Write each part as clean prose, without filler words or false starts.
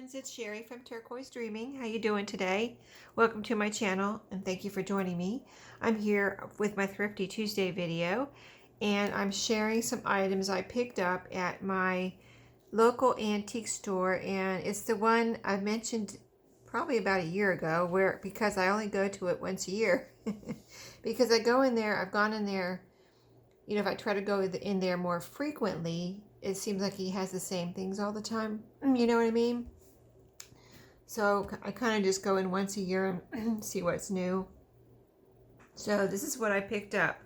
friends, it's Sherry from Turquoise Dreaming. How you doing today? Welcome to my channel and thank you for joining me. I'm here with my Thrifty Tuesday video and I'm sharing some items I picked up at my local antique store, and it's the one I mentioned probably about a year ago because I only go to it once a year. Because I go in there, I've gone in there, you know, if I try to go in there more frequently, it seems like he has the same things all the time. You know what I mean? So I kind of just go in once a year and see what's new. So this is what I picked up.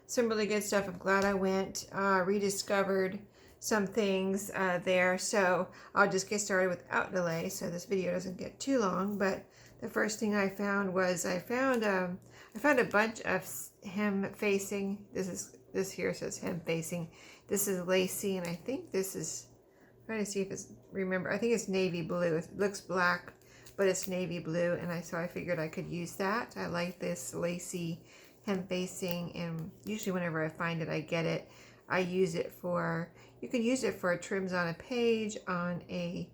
Some really good stuff. I'm glad I went. Rediscovered some things there. So I'll just get started without delay so this video doesn't get too long. But the first thing I found was I found a bunch of hem facing. This here says hem facing. This is lacy, and I think this is, I'm trying to see if it's, remember, I think it's navy blue. It looks black, but it's navy blue, and so I figured I could use that. I like this lacy hem facing, and usually whenever I find it, I get it. I use it for, you can use it for trims on a page, on a,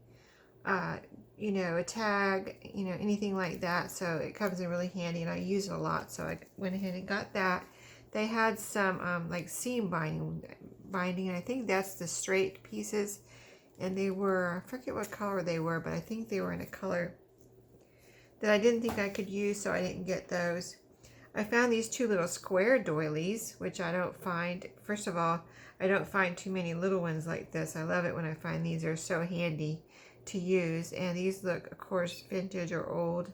you know, a tag, you know, anything like that. So it comes in really handy, and I use it a lot. So I went ahead and got that. They had some like seam binding, and I think that's the straight pieces, and they were, I forget what color they were, but I think they were in a color that I didn't think I could use, so I didn't get those. I found these two little square doilies, which I don't find, first of all, I don't find too many little ones like this. I love it when I find these. Are so handy to use, and these look, of course, vintage or old,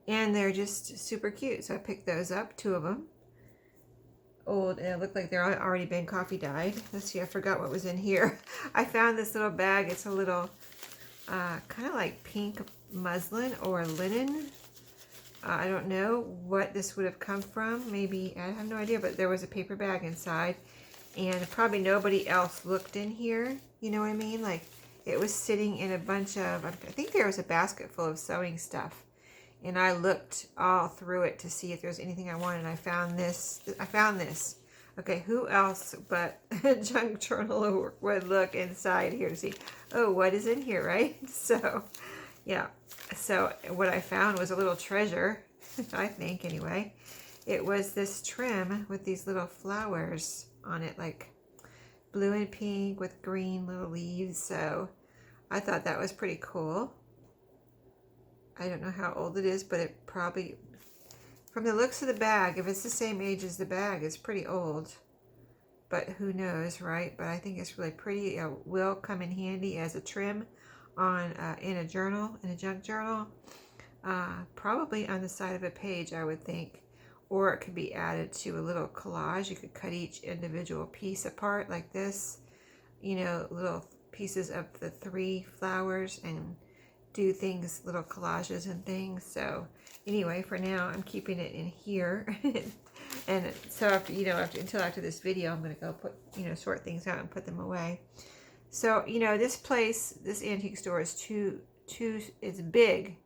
and they're just super cute. So I picked those up, two of them. Old, and it looked like they're already been coffee dyed. Let's see, I forgot what was in here. I found this little bag. It's a little kind of like pink muslin or linen. I don't know what this would have come from. Maybe, I have no idea, but there was a paper bag inside, and probably nobody else looked in here. You know what I mean? Like, it was sitting in a bunch of, I think there was a basket full of sewing stuff. And I looked all through it to see if there was anything I wanted. And I found this. Okay, who else but a junk journal would look inside here to see, oh, what is in here, right? So, yeah. So what I found was a little treasure, I think anyway. It was this trim with these little flowers on it, like blue and pink with green little leaves. So I thought that was pretty cool. I don't know how old it is, but it probably, from the looks of the bag, if it's the same age as the bag, it's pretty old. But who knows, right? But I think it's really pretty. It will come in handy as a trim on in a journal, in a junk journal. Probably on the side of a page, I would think. Or it could be added to a little collage. You could cut each individual piece apart like this. You know, little pieces of the 3 flowers, and do things, little collages and things. So anyway, for now I'm keeping it in here. And so after, you know, until after this video, I'm going to go put, you know, sort things out and put them away. So, you know, this place, this antique store is it's big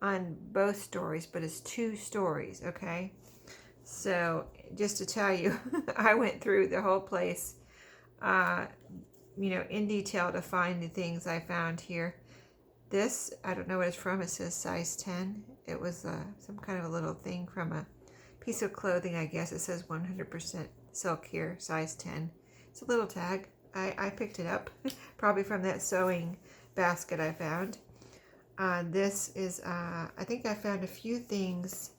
on both stories, but it's 2 stories. Okay, so just to tell you, I went through the whole place, you know, in detail to find the things I found here. This, I don't know what it's from. It says size 10. It was some kind of a little thing from a piece of clothing, I guess. It says 100% silk here, size 10. It's a little tag. I picked it up, probably from that sewing basket I found. This is, I think I found a few things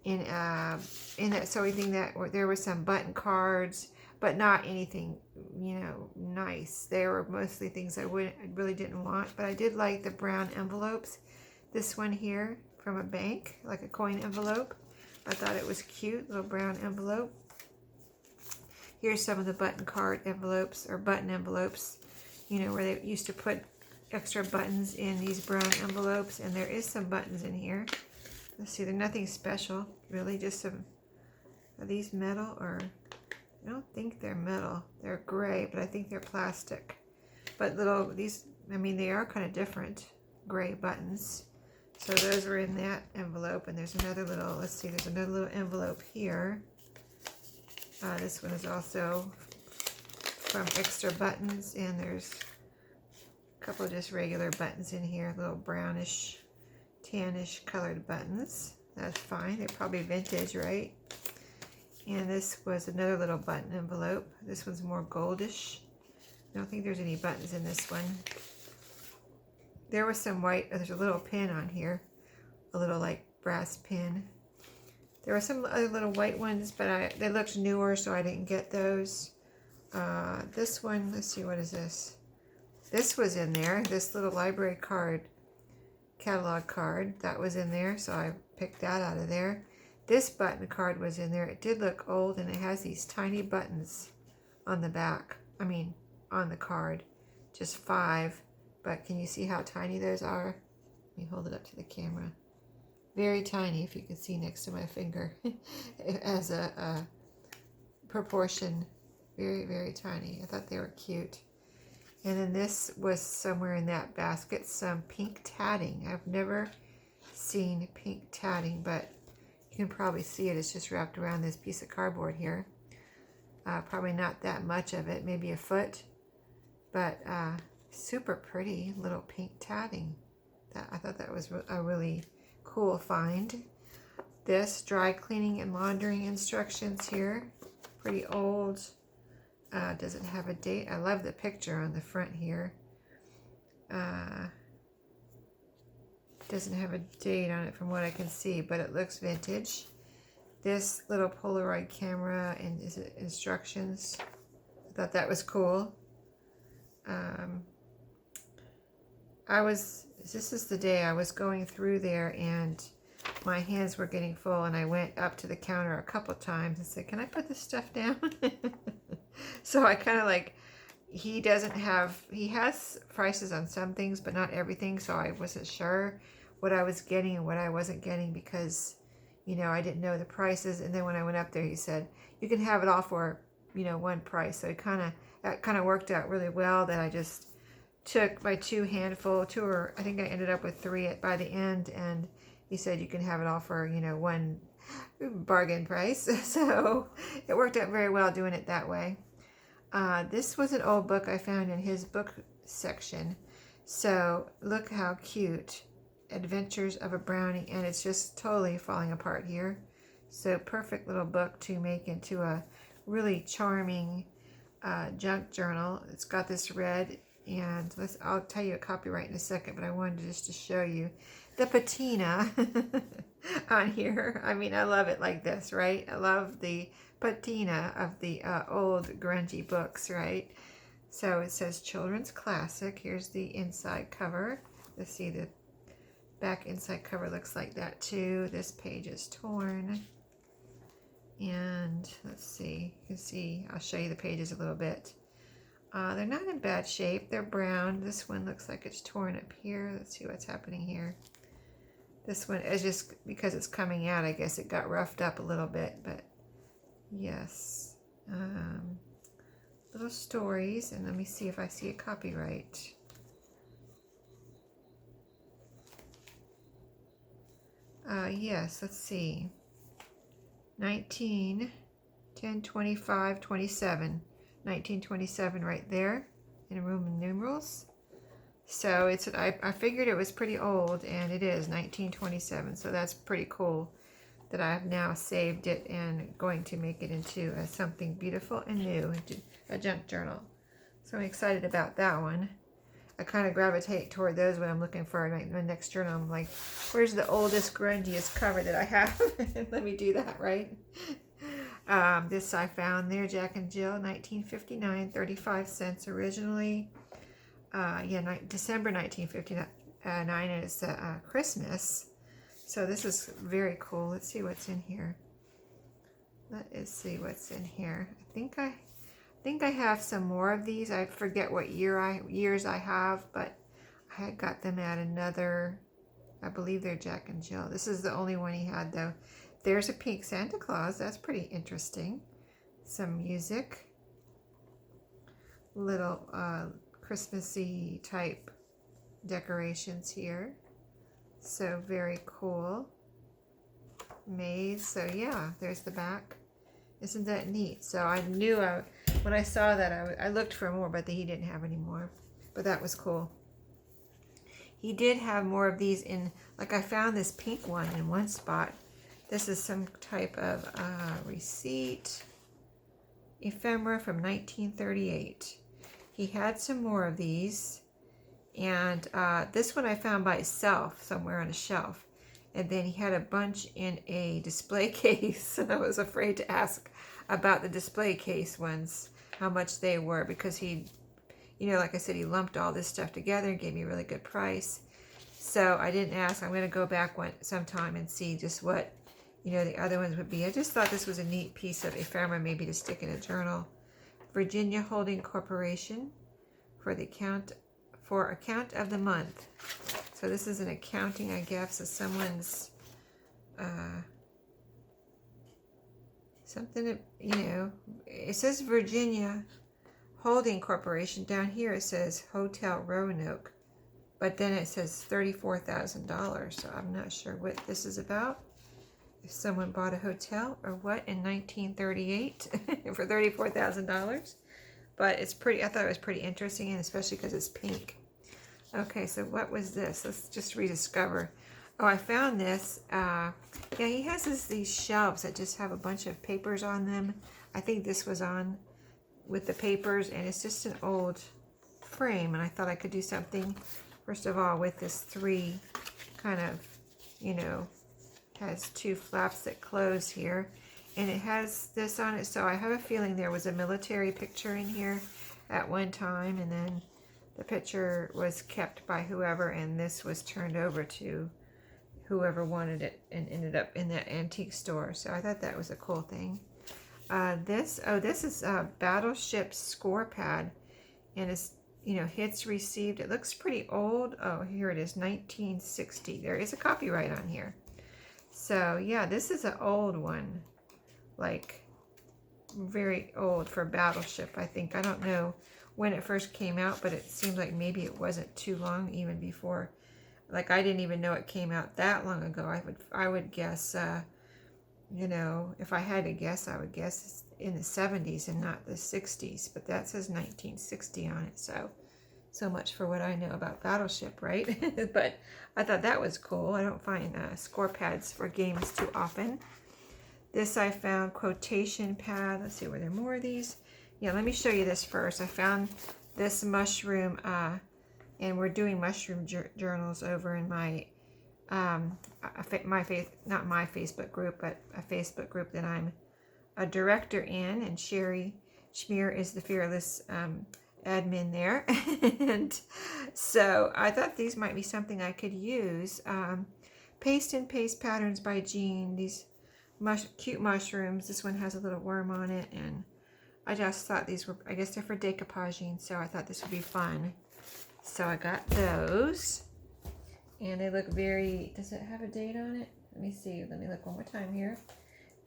in that sewing thing that there were some button cards, but not anything, you know, nice. They were mostly things I really didn't want, but I did like the brown envelopes. This one here from a bank, like a coin envelope. I thought it was cute, little brown envelope. Here's some of the button card envelopes, or button envelopes, you know, where they used to put extra buttons in these brown envelopes, and there is some buttons in here. Let's see, they're nothing special, really, just some, are these metal, or I don't think they're metal. They're gray, but I think they're plastic. But little, these, I mean, they are kind of different, gray buttons. So those are in that envelope. And there's another little, let's see, there's another little envelope here. This one is also from extra buttons. And there's couple of just regular buttons in here, little brownish, tannish colored buttons. That's fine. They're probably vintage, right? And this was another little button envelope. This one's more goldish. I don't think there's any buttons in this one. There was some white, there's a little pin on here, a little like brass pin. There were some other little white ones, but they looked newer, so I didn't get those. This one, let's see, what is this? This was in there, this little library card, catalog card, that was in there, so I picked that out of there. This button card was in there. It did look old, and it has these tiny buttons on the back. I mean, on the card. Just 5. But can you see how tiny those are? Let me hold it up to the camera. Very tiny, if you can see next to my finger. As a proportion. Very, very tiny. I thought they were cute. And then this was somewhere in that basket, some pink tatting. I've never seen pink tatting, but you can probably see it. It's just wrapped around this piece of cardboard here. Probably not that much of it, maybe a foot, but super pretty little pink tatting. I thought that was a really cool find. This dry cleaning and laundering instructions here, pretty old. Doesn't have a date. I love the picture on the front here. Doesn't have a date on it from what I can see, but it looks vintage. This little Polaroid camera and is it instructions? I thought that was cool. This is the day I was going through there and my hands were getting full, and I went up to the counter a couple times and said, can I put this stuff down? So I kind of like, he has prices on some things, but not everything. So I wasn't sure what I was getting and what I wasn't getting because, you know, I didn't know the prices. And then when I went up there, he said, you can have it all for, you know, one price. So that kind of worked out really well that I just took my two, or I think I ended up with 3 by the end. And he said, you can have it all for, you know, one bargain price. So it worked out very well doing it that way. This was an old book I found in his book section. So look how cute. Adventures of a Brownie. And it's just totally falling apart here. So perfect little book to make into a really charming junk journal. It's got this red, and I'll tell you a copyright in a second, but I wanted just to show you the patina on here. I mean, I love it like this, right? I love the patina of the old grungy books, right? So it says Children's Classic. Here's the inside cover. Let's see, the back inside cover looks like that too. This page is torn. And let's see, you can see, I'll show you the pages a little bit. They're not in bad shape. They're brown. This one looks like it's torn up here. Let's see what's happening here. This one is just because it's coming out, I guess it got roughed up a little bit, but yes. Little stories, and let me see if I see a copyright. Yes, let's see. 19/10/25/27. 1927 right there in Roman numerals. So it's I figured it was pretty old, and it is 1927. So that's pretty cool that I have now saved it and going to make it into something beautiful and new, into a junk journal. So I'm excited about that one. I kind of gravitate toward those when I'm looking for my next journal. I'm like, where's the oldest, grungiest cover that I have? Let me do that, right? This I found there, Jack and Jill, 1959, 35 cents originally. December 1959, and it's Christmas. So this is very cool. Let's see what's in here. Let us see what's in here. I think I have some more of these. I forget what years I have, but I had got them at another, I believe they're Jack and Jill. This is the only one he had though. There's a pink Santa Claus. That's pretty interesting. Some music. Little Christmassy type decorations here. So very cool. Made. So yeah, there's the back. Isn't that neat? So I knew when I saw that, I looked for more, but he didn't have any more. But that was cool. he did have more of these in, like I found this pink one in one spot. This is some type of receipt ephemera from 1938. He had some more of these, and this one I found by itself somewhere on a shelf, and then he had a bunch in a display case, and I was afraid to ask about the display case ones, how much they were, because he, you know, like I said, he lumped all this stuff together and gave me a really good price. So I didn't ask. I'm going to go back sometime and see just what, you know, the other ones would be. I just thought this was a neat piece of ephemera, maybe to stick in a journal. Virginia Holding Corporation for account of the month. So this is an accounting, I guess, of someone's something, you know, it says Virginia Holding Corporation. Down here it says Hotel Roanoke, but then it says $34,000. So I'm not sure what this is about. If someone bought a hotel or what in 1938 for $34,000. But it's pretty, I thought it was pretty interesting, and especially because it's pink. Okay, so what was this? Let's just rediscover. Oh, I found this. Yeah, he has these shelves that just have a bunch of papers on them. I think this was on with the papers, and it's just an old frame, and I thought I could do something, first of all, with this 3 kind of, you know, has 2 flaps that close here, and it has this on it, so I have a feeling there was a military picture in here at one time, and then the picture was kept by whoever, and this was turned over to whoever wanted it and ended up in that antique store. So I thought that was a cool thing. This is a Battleship score pad, and it's, you know, hits received. It looks pretty old. Oh, here it is, 1960. There is a copyright on here. So yeah, this is an old one, like very old for Battleship, I think. I don't know when it first came out, but it seemed like maybe it wasn't too long even before. Like, I didn't even know it came out that long ago. I would guess, you know, if I had to guess, I would guess it's in the 70s and not the 60s. But that says 1960 on it, so much for what I know about Battleship, right? But I thought that was cool. I don't find score pads for games too often. This I found, quotation pad. Let's see, were there more of these? Yeah, let me show you this first. I found this mushroom, and we're doing mushroom journals over in my, not my Facebook group, but a Facebook group that I'm a director in, and Sherry Schmier is the fearless admin there. And so I thought these might be something I could use. Paste and Paste Patterns by Jean. These cute mushrooms. This one has a little worm on it, and I just thought these were, I guess they're for decoupaging, so I thought this would be fun. So I got those, and they look very, does it have a date on it? Let me see, let me look one more time here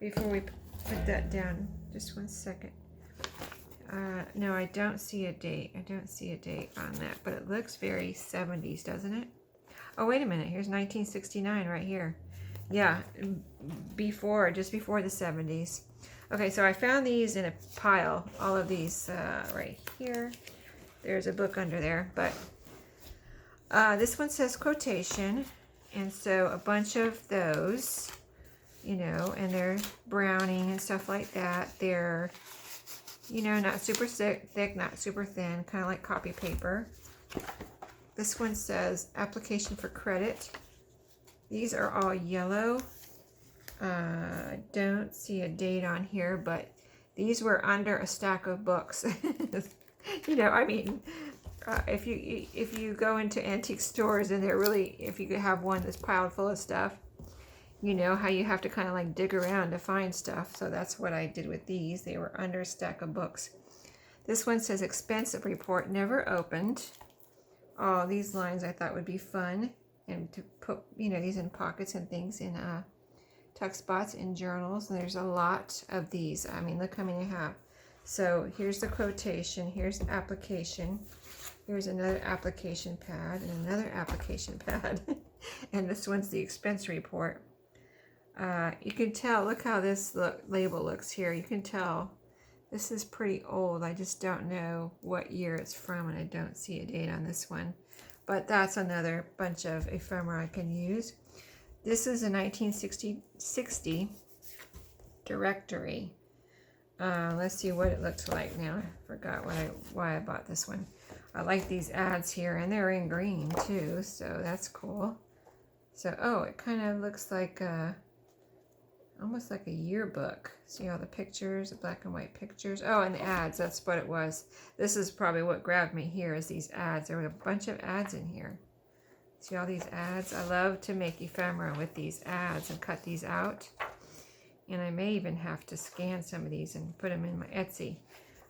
before we put that down. Just one second. No, I don't see a date. I don't see a date on that, but it looks very 70s, doesn't it? Oh, wait a minute. Here's 1969 right here. Yeah, just before the 70s. Okay, so I found these in a pile, all of these right here. There's a book under there, but this one says quotation, and so a bunch of those, you know, and they're browning and stuff like that. They're, you know, not super thick, not super thin, kind of like copy paper. This one says application for credit. These are all yellow. I don't see a date on here, but these were under a stack of books. You know, I mean, if you go into antique stores and they're really, if you have one that's piled full of stuff, you know how you have to kind of like dig around to find stuff. So that's what I did with these. They were under a stack of books. This one says expensive report, never opened. Oh, these lines I thought would be fun, and to put, you know, these in pockets and things, in tuck spots in journals. And there's a lot of these. I mean, look how many I have. So here's the quotation, here's the application, here's another application pad, and another application pad. And this one's the expense report. You can tell, look how this label looks here. You can tell this is pretty old. I just don't know what year it's from, and I don't see a date on this one. but that's another bunch of ephemera I can use. This is a 1960 directory. Let's see what it looks like now. I forgot why I bought this one. I like these ads here, and they're in green too, so that's cool. So, oh, it kind of looks like almost like a yearbook. See all the pictures, the black and white pictures. Oh, and the ads, that's what it was. This is probably what grabbed me here, is these ads. There were a bunch of ads in here. See all these ads? I love to make ephemera with these ads and cut these out. And I may even have to scan some of these and put them in my Etsy.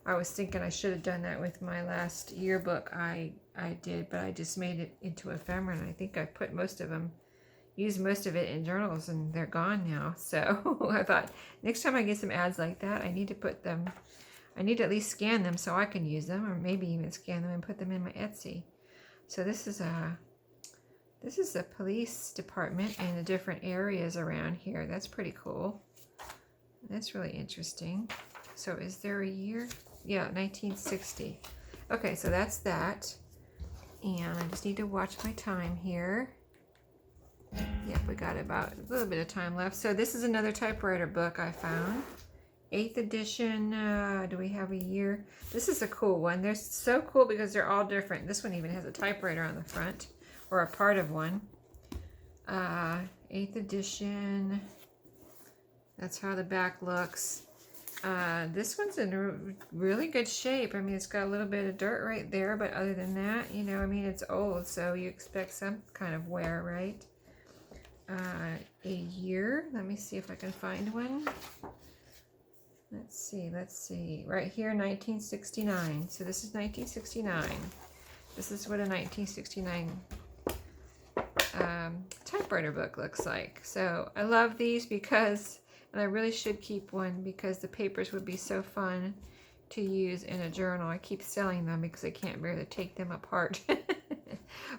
I was thinking I should have done that with my last yearbook I did, but I just made it into ephemera, and I think I put most of them, used most of it in journals, and they're gone now. So I thought next time I get some ads like that, I need to put them, I need to at least scan them so I can use them, or maybe even scan them and put them in my Etsy. So this is the police department in the different areas around here. That's pretty cool. That's really interesting. So is there a year? Yeah, 1960. Okay, so that's that. And I just need to watch my time here. Yep, we got about a little bit of time left. So this is another typewriter book I found. 8th edition. Do we have a year? This is a cool one. They're so cool because they're all different. This one even has a typewriter on the front, or a part of one. 8th edition. That's how the back looks. This one's in really good shape. I mean, it's got a little bit of dirt right there, but other than that, you know, I mean, it's old, so you expect some kind of wear, right? A year. Let me see if I can find one. Let's see. Right here, 1969. So this is 1969. This is what a 1969 typewriter book looks like. So I love these because, and I really should keep one because the papers would be so fun to use in a journal. I keep selling them because I can't bear to take them apart.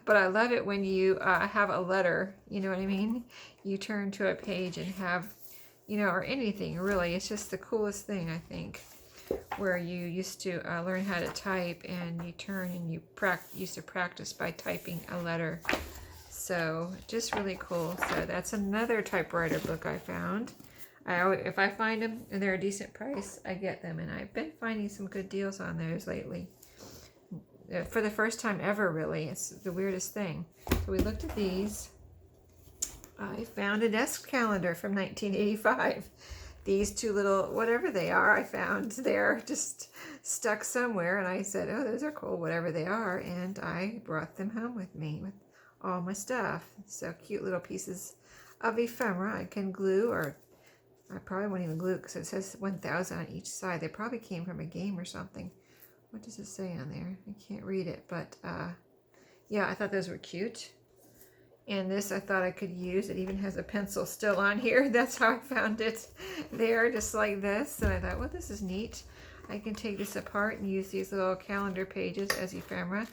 But I love it when you have a letter, you know what I mean? You turn to a page and have, you know, or anything really. It's just the coolest thing, I think, where you used to learn how to type, and you turn and you used to practice by typing a letter. So just really cool. So that's another typewriter book I found. If I find them and they're a decent price, I get them, and I've been finding some good deals on those lately. For the first time ever, really. It's the weirdest thing. So we looked at these. I found a desk calendar from 1985. These two little, whatever they are, I found they're just stuck somewhere, and I said, oh, those are cool, whatever they are, and I brought them home with me with all my stuff. So cute little pieces of ephemera I can glue, or I probably won't even glue it because it says 1,000 on each side. They probably came from a game or something. What does it say on there? I can't read it, but yeah, I thought those were cute. And this I thought I could use. It even has a pencil still on here. That's how I found it there, just like this. And I thought, well, this is neat. I can take this apart and use these little calendar pages as ephemera.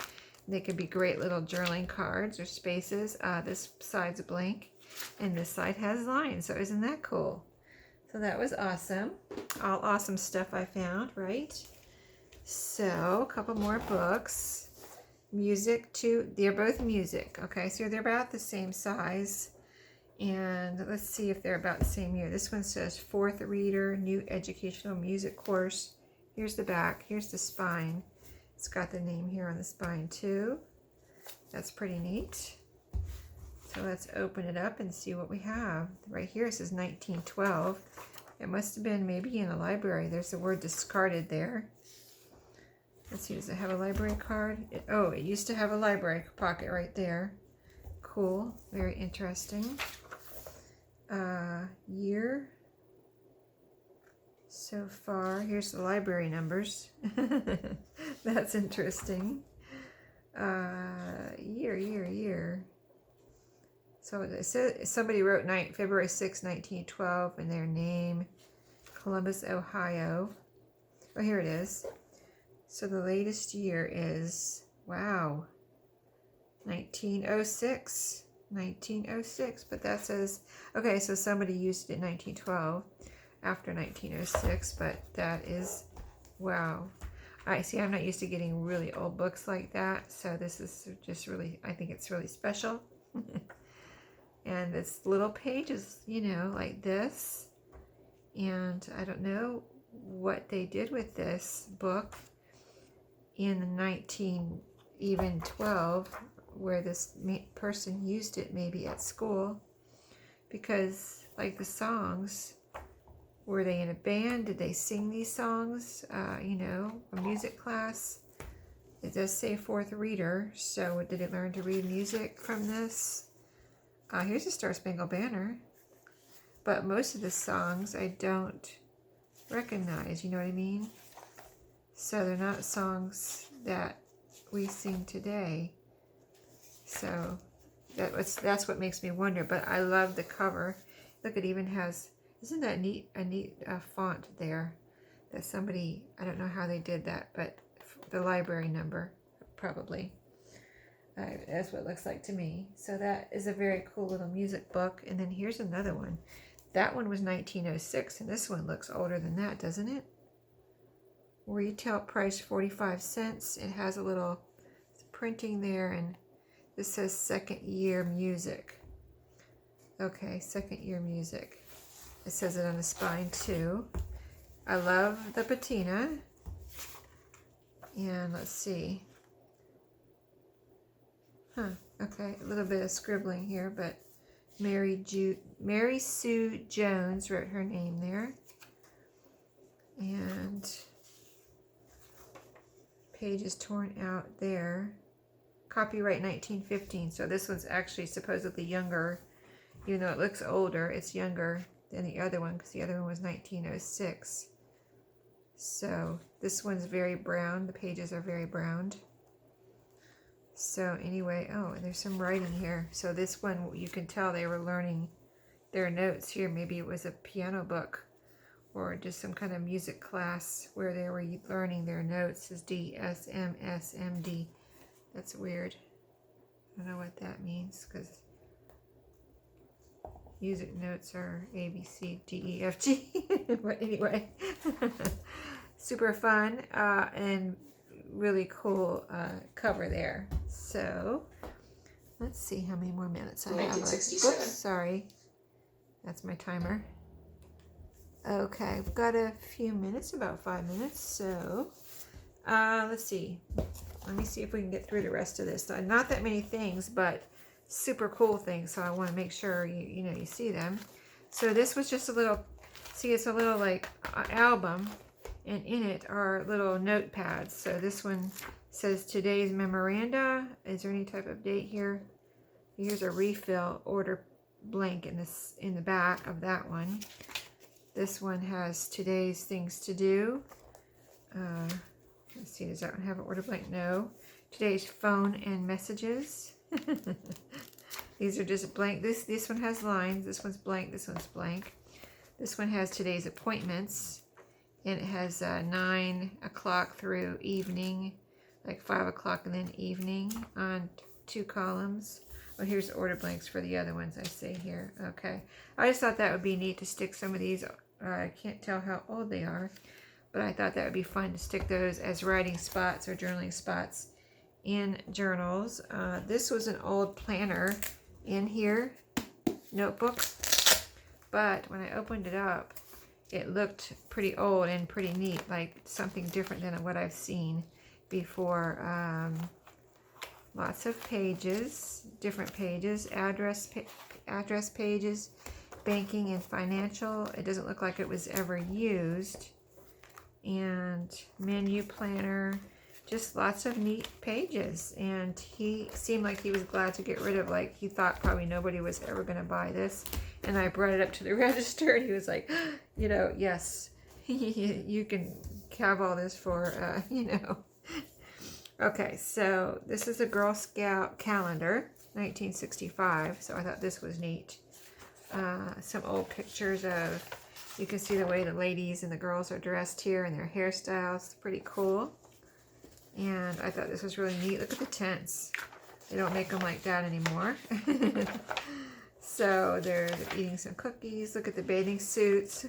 They could be great little journaling cards or spaces. This side's blank, and this side has lines. So isn't that cool? So that was awesome. All awesome stuff I found, right? So a couple more books. Music too. They're both music. Okay, so they're about the same size. And let's see if they're about the same year. This one says 4th Reader, New Educational Music Course. Here's the back. Here's the spine. It's got the name here on the spine too. That's pretty neat. So let's open it up and see what we have. Right here it says 1912. It must have been maybe in a library. There's the word discarded there. Let's see, does it have a library card? It used to have a library pocket right there. Cool, very interesting. Year. So far, here's the library numbers. That's interesting. Year. So it says somebody wrote February 6, 1912, and their name, Columbus, Ohio. Oh, here it is. So the latest year is, wow, 1906. 1906, but that says, okay, so somebody used it in 1912 after 1906, but that is, wow. I see, I'm not used to getting really old books like that, so this is just really, I think it's really special. And this little pages, you know, like this. And I don't know what they did with this book in the 1912, where this person used it maybe at school, because like the songs, were they in a band? Did they sing these songs? You know, a music class. It does say fourth reader, so did they learn to read music from this? Here's a Star Spangled Banner. But most of the songs I don't recognize, you know what I mean? So they're not songs that we sing today. So that's what makes me wonder. But I love the cover. Look, it even has, isn't that neat? A neat font there that somebody, I don't know how they did that, but the library number probably. That's what it looks like to me. So that is a very cool little music book. And then here's another one. That one was 1906, and this one looks older than that, doesn't it? Retail price 45 cents. It has a little printing there, and this says second year music. Okay, second year music. It says it on the spine too. I love the patina. And let's see. Okay, a little bit of scribbling here, but Mary Sue Jones wrote her name there. And page is torn out there. Copyright 1915. So this one's actually supposedly younger. Even though it looks older, it's younger than the other one, because the other one was 1906. So this one's very brown. The pages are very browned. So anyway, oh, and there's some writing here. So this one, you can tell they were learning their notes here. Maybe it was a piano book or just some kind of music class where they were learning their notes. Is D, S, M, S, M, D. That's weird. I don't know what that means, because music notes are A, B, C, D, E, F, G. But anyway, super fun and really cool cover there. So let's see how many more minutes I have. 1967. Oops, sorry. That's my timer. Okay, I've got a few minutes, about 5 minutes. So let's see. Let me see if we can get through the rest of this. Not that many things, but super cool things. So I want to make sure you see them. So this was just a little, see, it's a little like album, and in it are little notepads. So this one says today's memoranda. Is there any type of date here? Here's a refill order blank in the back of that one. This one has today's things to do. Let's see, does that one have an order blank? No. Today's phone and messages. These are just blank. This one has lines. This one's blank. This one's blank. This one has today's appointments. And it has 9 o'clock through evening, like 5 o'clock and then evening on 2 columns. Oh, here's the order blanks for the other ones I see here. Okay. I just thought that would be neat to stick some of these. I can't tell how old they are, but I thought that would be fun to stick those as writing spots or journaling spots in journals. This was an old planner in here, notebook, but when I opened it up, it looked pretty old and pretty neat, like something different than what I've seen before. Lots of pages, different pages, address pages, banking and financial. It doesn't look like it was ever used. And menu planner, just lots of neat pages. And he seemed like he was glad to get rid of, like he thought probably nobody was ever going to buy this. And I brought it up to the register and he was like, yes, you can have all this for, Okay, so this is a Girl Scout calendar, 1965. So I thought this was neat. Some old pictures of, you can see the way the ladies and the girls are dressed here and their hairstyles. Pretty cool. And I thought this was really neat. Look at the tents. They don't make them like that anymore. So they're eating some cookies. Look at the bathing suits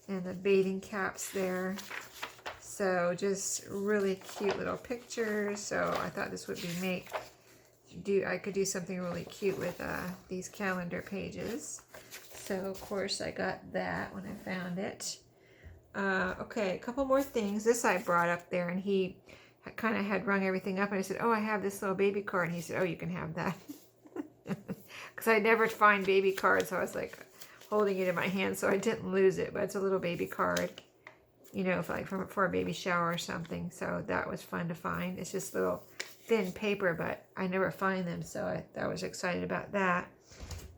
and the bathing caps there. So just really cute little pictures. So I thought this would be I could do something really cute with these calendar pages. So of course I got that when I found it. Okay, a couple more things. This I brought up there, and he kind of had rung everything up, and I said, oh, I have this little baby card, and he said, oh, you can have that. Because I never find baby cards, so I was like holding it in my hand so I didn't lose it. But it's a little baby card, you know, for a baby shower or something. So that was fun to find. It's just little thin paper, but I never find them, so I was excited about that.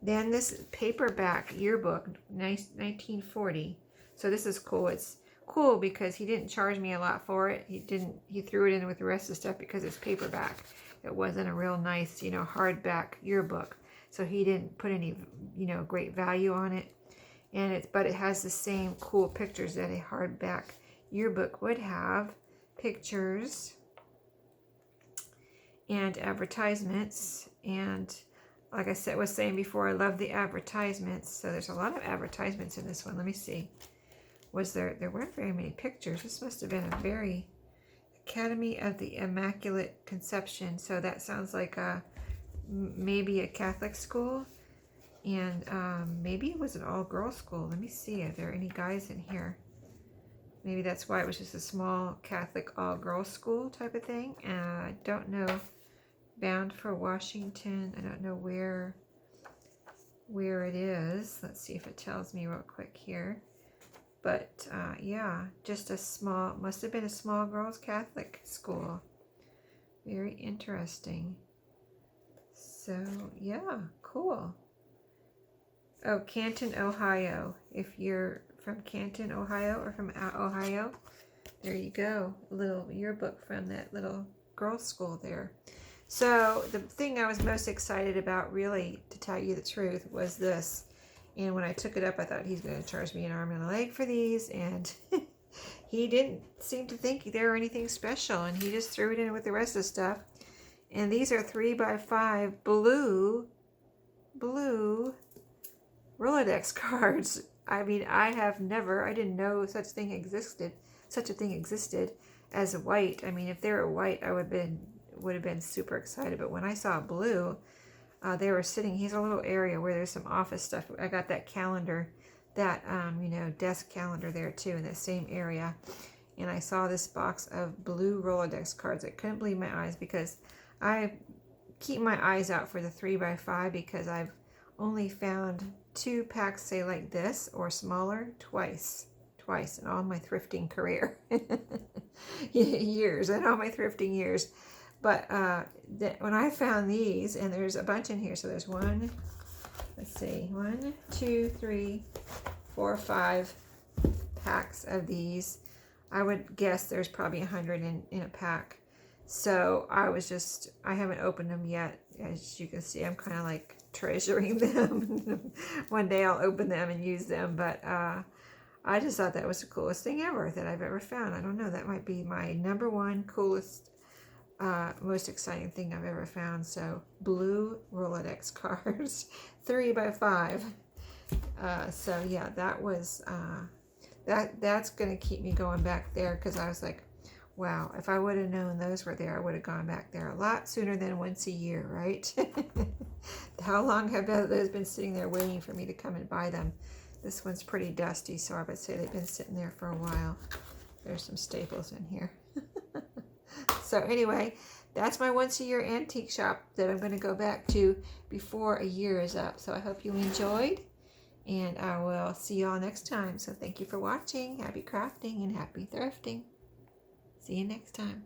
Then this paperback yearbook, 1940. So this is cool. It's cool because he didn't charge me a lot for it. He threw it in with the rest of the stuff because it's paperback. It wasn't a real nice, you know, hardback yearbook. So he didn't put any, you know, great value on it. But it has the same cool pictures that a hardback yearbook would have. Pictures and advertisements. And like I was saying before, I love the advertisements. So there's a lot of advertisements in this one. Let me see. There weren't very many pictures. This must have been a very Academy of the Immaculate Conception. So that sounds like maybe a Catholic school. And maybe it was an all-girls school. Let me see. Are there any guys in here? Maybe that's why it was just a small Catholic all-girls school type of thing. I don't know. Bound for Washington. I don't know where it is. Let's see if it tells me real quick here. But yeah, just must have been a small girls Catholic school. Very interesting. So yeah, cool. Oh, Canton, Ohio. If you're from Canton, Ohio, or from Ohio, there you go. A little yearbook from that little girls' school there. So the thing I was most excited about, really, to tell you the truth, was this. And when I took it up, I thought he's going to charge me an arm and a leg for these. And he didn't seem to think they were anything special. And he just threw it in with the rest of the stuff. And these are 3x5 blue Rolodex cards. I mean, I didn't know such a thing existed as a white. I mean, if they were white, I would have been super excited. But when I saw blue, they were sitting. Here's a little area where there's some office stuff. I got that calendar, that you know, desk calendar there too, in that same area. And I saw this box of blue Rolodex cards. I couldn't believe my eyes, because I keep my eyes out for the 3x5, because I've only found 2 packs, say like this or smaller, twice in all my thrifting career. years, in all my thrifting years. But when I found these, and there's a bunch in here, so there's 1, 2, 3, 4, 5 packs of these. I would guess there's probably 100 in a pack. So I haven't opened them yet. As you can see, I'm kind of like treasuring them. One day I'll open them and use them. But I just thought that was the coolest thing ever that I've ever found. I don't know, that might be my #1 coolest, most exciting thing I've ever found. So blue Rolodex cards, 3x5. So yeah, that was that's gonna keep me going back there, because I was like, wow, if I would have known those were there, I would have gone back there a lot sooner than once a year, right? How long have those been sitting there waiting for me to come and buy them? This one's pretty dusty, so I would say they've been sitting there for a while. There's some staples in here. So anyway, that's my once-a-year antique shop that I'm going to go back to before a year is up. So I hope you enjoyed, and I will see you all next time. So thank you for watching. Happy crafting and happy thrifting. See you next time.